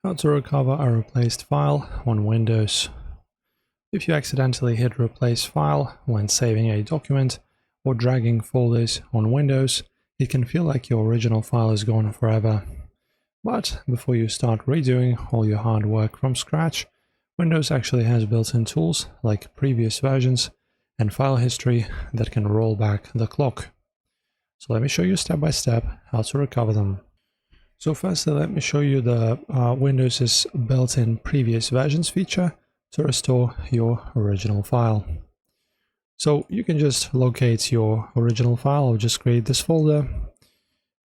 How to recover a replaced file on Windows. If you accidentally hit replace file when saving a document or dragging folders on Windows, it can feel like your original file is gone forever. But before you start redoing all your hard work from scratch, Windows actually has built-in tools like previous versions and file history that can roll back the clock. So let me show you step by step how to recover them. So firstly, let me show you the Windows's built-in previous versions feature to restore your original file. So you can just locate your original file or just create this folder,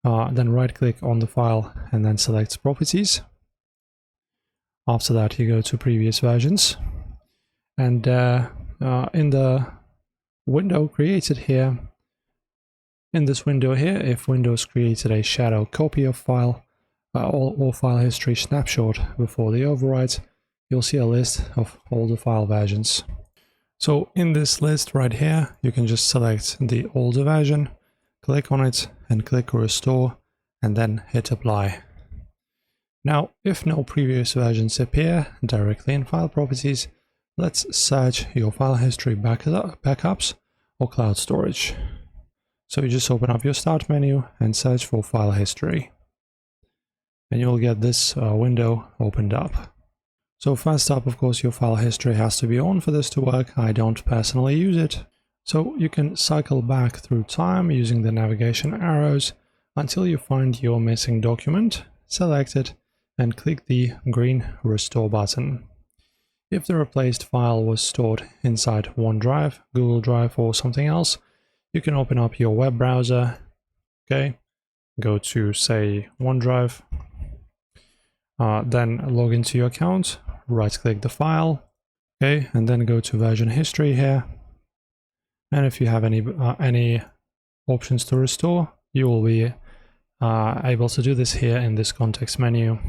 then right-click on the file and then select Properties. After that, you go to Previous Versions, and in the window created here, in this window here, if Windows created a shadow copy of file or file history snapshot before the overwrite, you'll see a list of all the file versions. So in this list right here, you can just select the older version, click on it and click Restore, and then hit Apply. Now, if no previous versions appear directly in File Properties, let's search your file history backups or cloud storage. So you just open up your Start menu and search for File History. And you'll get this window opened up. So first up, of course, your file history has to be on for this to work. I don't personally use it. So you can cycle back through time using the navigation arrows until you find your missing document, select it, and click the green Restore button. If the replaced file was stored inside OneDrive, Google Drive, or something else, you can open up your web browser, okay, go to, say, OneDrive, then log into your account, right-click the file, okay, and then go to version history here. And if you have any options to restore, you will be able to do this here in this context menu.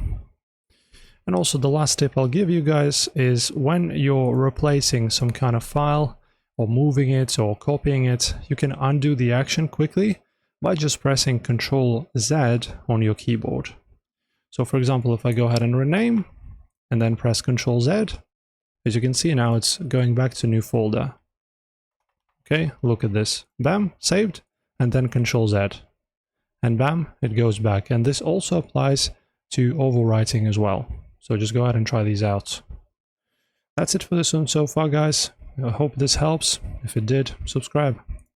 And also the last tip I'll give you guys is when you're replacing some kind of file or moving it or copying it, you can undo the action quickly by just pressing Ctrl-Z on your keyboard. So for example, if I go ahead and rename and then press Ctrl-Z, as you can see now it's going back to new folder. Okay, look at this. Bam, saved, and then Ctrl-Z. And bam, it goes back. And this also applies to overwriting as well. So just go ahead and try these out. That's it for this one so far, guys. I hope this helps. If it did, subscribe.